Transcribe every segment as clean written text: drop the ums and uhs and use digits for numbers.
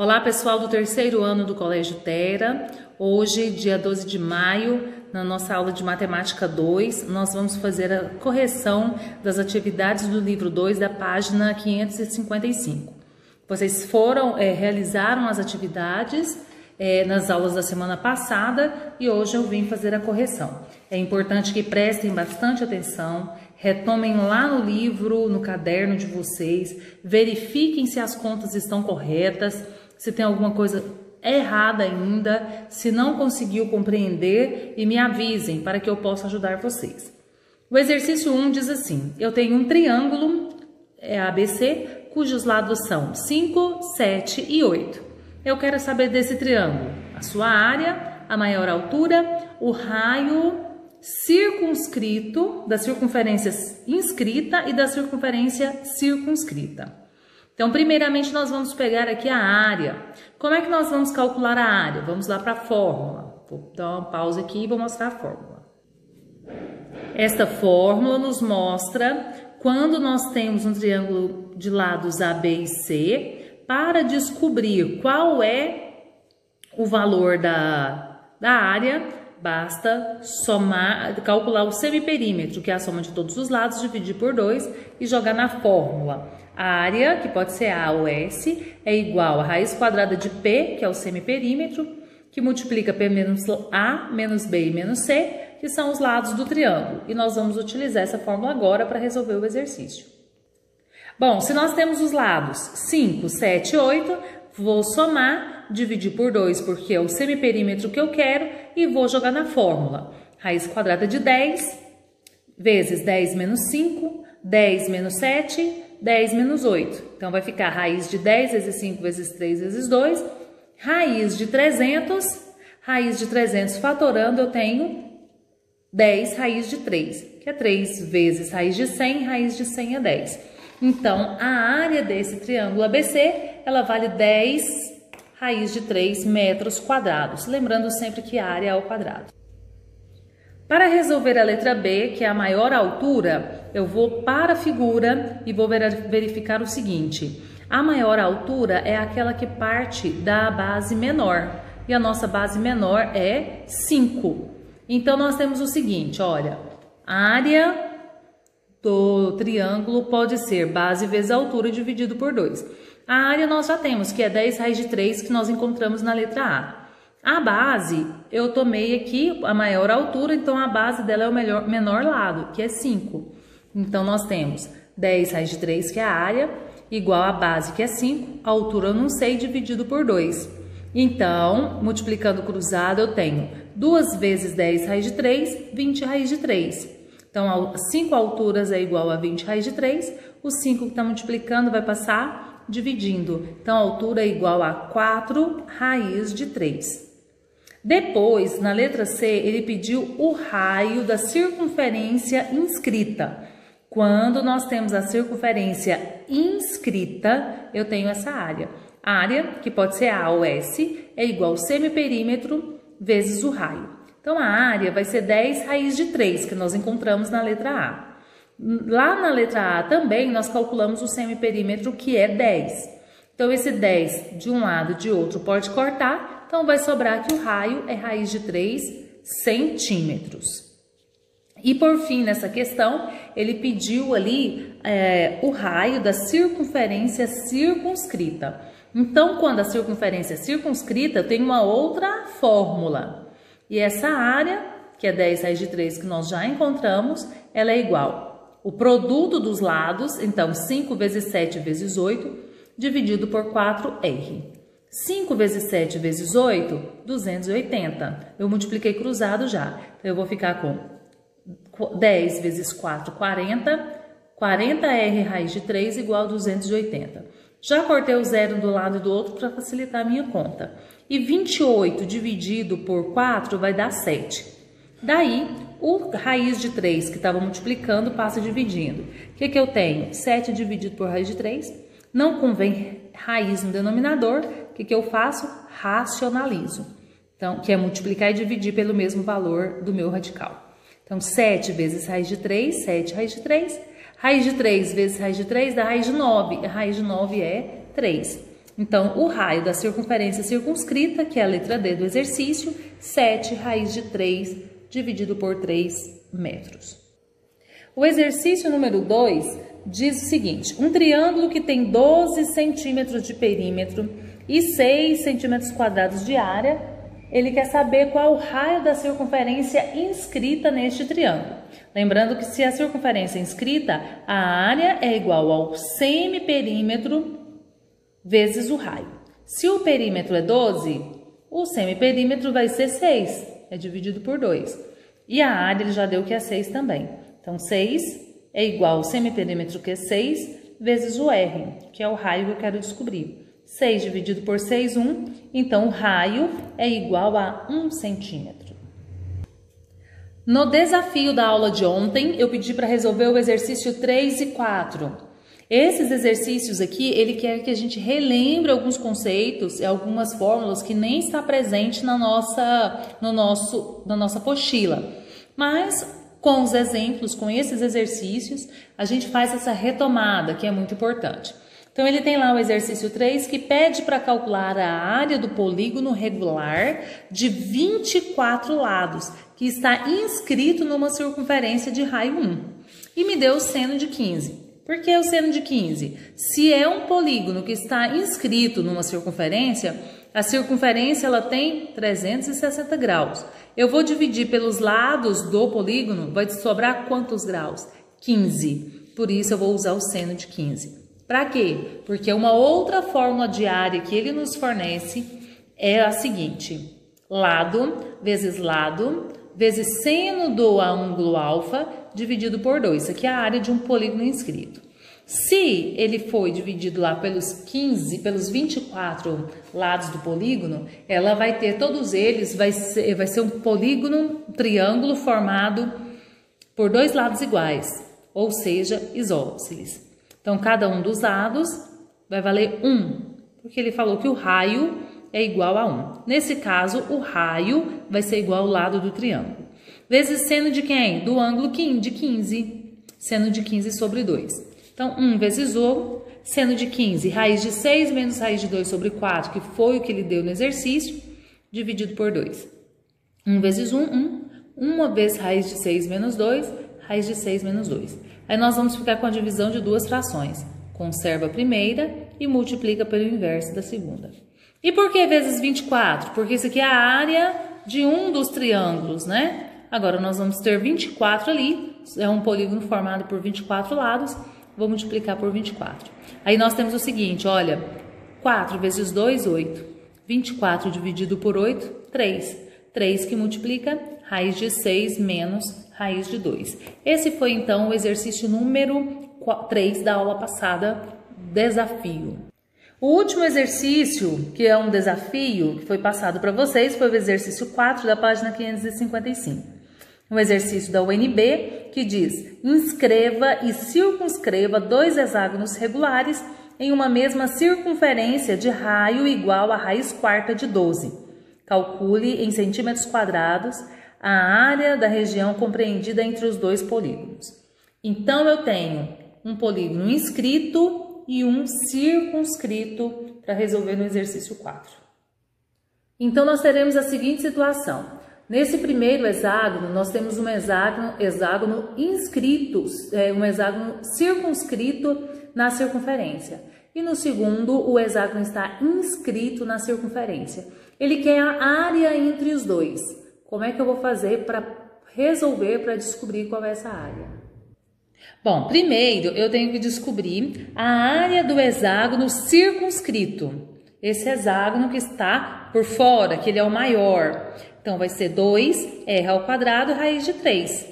Olá pessoal do terceiro ano do Colégio Tera. Hoje, dia 12 de maio, na nossa aula de Matemática 2, nós vamos fazer a correção das atividades do livro 2 da página 555. Vocês realizaram as atividades nas aulas da semana passada e hoje eu vim fazer a correção. É importante que prestem bastante atenção, retomem lá no livro, no caderno de vocês, verifiquem se as contas estão corretas, se tem alguma coisa errada ainda, se não conseguiu compreender, e me avisem para que eu possa ajudar vocês. O exercício 1 diz assim: eu tenho um triângulo ABC, cujos lados são 5, 7 e 8. Eu quero saber desse triângulo a sua área, a maior altura, o raio circunscrito, da circunferência inscrita e da circunferência circunscrita. Então, primeiramente, nós vamos pegar aqui a área. Como é que nós vamos calcular a área? Vamos lá para a fórmula. Vou dar uma pausa aqui e vou mostrar a fórmula. Esta fórmula nos mostra quando nós temos um triângulo de lados A, B e C, para descobrir qual é o valor da área, basta calcular o semiperímetro, que é a soma de todos os lados, dividir por 2 e jogar na fórmula. A área, que pode ser A ou S, é igual a raiz quadrada de P, que é o semiperímetro, que multiplica P menos A, menos B e menos C, que são os lados do triângulo. E nós vamos utilizar essa fórmula agora para resolver o exercício. Bom, se nós temos os lados 5, 7 e 8, vou somar, dividir por 2, porque é o semiperímetro que eu quero, e vou jogar na fórmula. Raiz quadrada de 10, vezes 10 menos 5, 10 menos 7, 10 menos 8. Então, vai ficar raiz de 10 vezes 5 vezes 3 vezes 2, raiz de 300 fatorando, eu tenho 10 raiz de 3, que é 3 vezes raiz de 100, raiz de 100 é 10. Então, a área desse triângulo ABC, ela vale 10 raiz de 3 metros quadrados. Lembrando sempre que a área é ao quadrado. Para resolver a letra B, que é a maior altura, eu vou para a figura e vou verificar o seguinte. A maior altura é aquela que parte da base menor. E a nossa base menor é 5. Então, nós temos o seguinte, olha. A área do triângulo pode ser base vezes altura dividido por 2. A área nós já temos, que é 10 raiz de 3, que nós encontramos na letra A. A base, eu tomei aqui a maior altura, então a base dela é o menor lado, que é 5. Então, nós temos 10 raiz de 3, que é a área, igual a base, que é 5. A altura eu não sei, dividido por 2. Então, multiplicando cruzado, eu tenho 2 vezes 10 raiz de 3, 20 raiz de 3. Então, 5 alturas é igual a 20 raiz de 3. O 5 que está multiplicando vai passar dividindo. Então, a altura é igual a 4 raiz de 3. Depois, na letra C, ele pediu o raio da circunferência inscrita. Quando nós temos a circunferência inscrita, eu tenho essa área. A área, que pode ser A ou S, é igual ao semiperímetro vezes o raio. Então, a área vai ser 10 raiz de 3, que nós encontramos na letra A. Lá na letra A também, nós calculamos o semiperímetro, que é 10. Então, esse 10 de um lado e de outro pode cortar. Então, vai sobrar que o raio é raiz de 3 centímetros. E, por fim, nessa questão, ele pediu ali o raio da circunferência circunscrita. Então, quando a circunferência é circunscrita, eu tenho uma outra fórmula. E essa área, que é 10 raiz de 3, que nós já encontramos, ela é igual o produto dos lados, então 5 vezes 7 vezes 8, dividido por 4R. 5 vezes 7 vezes 8, 280. Eu multipliquei cruzado já. Então, eu vou ficar com 10 vezes 4, 40. 40R raiz de 3 igual a 280. Já cortei o zero do lado e do outro para facilitar a minha conta. E 28 dividido por 4 vai dar 7. Daí, o raiz de 3 que estava multiplicando passa dividindo. O que eu tenho? 7 dividido por raiz de 3. Não convém raiz no denominador. O que eu faço? Racionalizo. Então, que é multiplicar e dividir pelo mesmo valor do meu radical. Então, 7 vezes raiz de 3, 7 raiz de 3. Raiz de 3 vezes raiz de 3 dá raiz de 9. A raiz de 9 é 3. Então, o raio da circunferência circunscrita, que é a letra D do exercício, 7 raiz de 3 dividido por 3 metros. O exercício número 2 diz o seguinte: um triângulo que tem 12 centímetros de perímetro e 6 centímetros quadrados de área, ele quer saber qual é o raio da circunferência inscrita neste triângulo. Lembrando que se a circunferência é inscrita, a área é igual ao semiperímetro vezes o raio. Se o perímetro é 12, o semiperímetro vai ser 6, é dividido por 2. E a área ele já deu que é 6 também. Então, 6 é igual ao semiperímetro, que é 6, vezes o R, que é o raio que eu quero descobrir. 6 dividido por 6, 1. Então, o raio é igual a 1 centímetro. No desafio da aula de ontem, eu pedi para resolver o exercício 3 e 4. Esses exercícios aqui, ele quer que a gente relembre alguns conceitos e algumas fórmulas que nem está presente na nossa apostila. Mas, com os exemplos, com esses exercícios, a gente faz essa retomada, que é muito importante. Então, ele tem lá o exercício 3, que pede para calcular a área do polígono regular de 24 lados, que está inscrito numa circunferência de raio 1. E me deu o seno de 15. Por que o seno de 15? Se é um polígono que está inscrito numa circunferência, a circunferência ela tem 360 graus. Eu vou dividir pelos lados do polígono, vai sobrar quantos graus? 15. Por isso eu vou usar o seno de 15. Para quê? Porque uma outra fórmula de área que ele nos fornece é a seguinte: lado vezes seno do ângulo alfa dividido por 2. Isso aqui é a área de um polígono inscrito. Se ele foi dividido lá pelos 24 lados do polígono, ela vai ter todos eles, vai ser um polígono, um triângulo formado por 2 lados iguais, ou seja, isósceles. Então, cada um dos lados vai valer 1, porque ele falou que o raio é igual a 1. Nesse caso, o raio vai ser igual ao lado do triângulo. Vezes seno de quem? Do ângulo de 15. Seno de 15 sobre 2. Então, 1 vezes o seno de 15, raiz de 6 menos raiz de 2 sobre 4, que foi o que ele deu no exercício, dividido por 2. 1 vezes 1, 1. 1 vezes raiz de 6 menos 2, raiz de 6 menos 2. Aí nós vamos ficar com a divisão de duas frações. Conserva a primeira e multiplica pelo inverso da segunda. E por que vezes 24? Porque isso aqui é a área de um dos triângulos, né? Agora, nós vamos ter 24 ali, é um polígono formado por 24 lados, vou multiplicar por 24. Aí nós temos o seguinte, olha, 4 vezes 2, 8. 24 dividido por 8, 3. 3 que multiplica raiz de 6 menos raiz de 2. Esse foi, então, o exercício número 3 da aula passada, desafio. O último exercício, que é um desafio, que foi passado para vocês, foi o exercício 4 da página 555. Um exercício da UNB que diz: inscreva e circunscreva 2 hexágonos regulares em uma mesma circunferência de raio igual a raiz quarta de 12. Calcule em centímetros quadrados a área da região compreendida entre os 2 polígonos. Então, eu tenho um polígono inscrito e um circunscrito para resolver no exercício 4. Então, nós teremos a seguinte situação. Nesse primeiro hexágono, nós temos um hexágono inscrito, um hexágono circunscrito na circunferência. E no segundo, o hexágono está inscrito na circunferência. Ele quer a área entre os dois. Como é que eu vou fazer para resolver, para descobrir qual é essa área? Bom, primeiro eu tenho que descobrir a área do hexágono circunscrito. Esse hexágono que está por fora, que ele é o maior. Então, vai ser 2R ao quadrado, raiz de 3.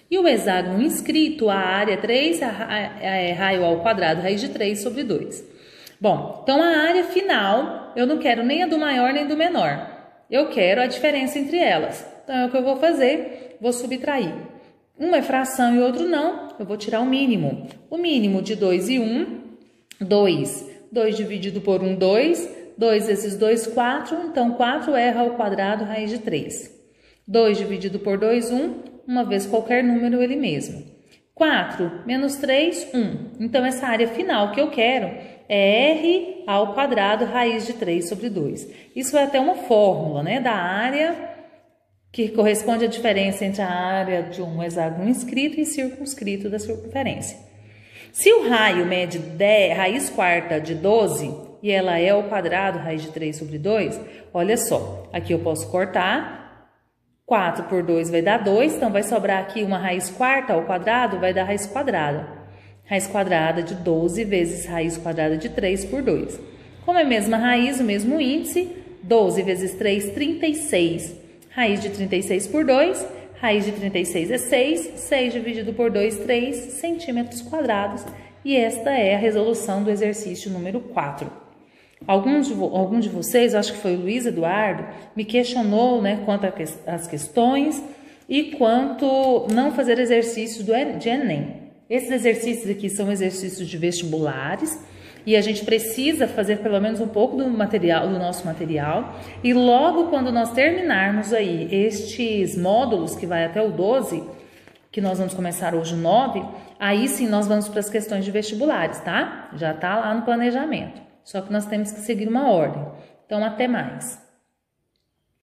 E o hexágono inscrito, a área 3, raio ao quadrado, raiz de 3 sobre 2. Bom, então a área final, eu não quero nem a do maior nem do menor. Eu quero a diferença entre elas. Então, é o que eu vou fazer, vou subtrair. Uma é fração e o outro não, eu vou tirar o mínimo. O mínimo de 2 e 1, 2. 2 dividido por 1, 2. 2 vezes 2, 4. Então, 4R ao quadrado, raiz de 3. 2 dividido por 2, 1. Uma vez qualquer número, ele mesmo. 4 menos 3, 1. Então, essa área final que eu quero R ao quadrado raiz de 3 sobre 2. Isso é até uma fórmula, né, da área que corresponde à diferença entre a área de um hexágono inscrito e circunscrito da circunferência. Se o raio mede raiz quarta de 12 e ela é ao quadrado raiz de 3 sobre 2, olha só, aqui eu posso cortar, 4 por 2 vai dar 2, então vai sobrar aqui uma raiz quarta ao quadrado, vai dar raiz quadrada. Raiz quadrada de 12 vezes raiz quadrada de 3 por 2. Como é a mesma raiz, o mesmo índice, 12 vezes 3, 36. Raiz de 36 por 2, raiz de 36 é 6, 6 dividido por 2, 3 centímetros quadrados. E esta é a resolução do exercício número 4. Algum de vocês, acho que foi o Luiz Eduardo, me questionou, né, quanto às questões e quanto não fazer exercícios de Enem. Esses exercícios aqui são exercícios de vestibulares e a gente precisa fazer pelo menos um pouco do nosso material. E logo quando nós terminarmos aí estes módulos, que vai até o 12, que nós vamos começar hoje o 9, aí sim nós vamos para as questões de vestibulares, tá? Já tá lá no planejamento. Só que nós temos que seguir uma ordem. Então, até mais.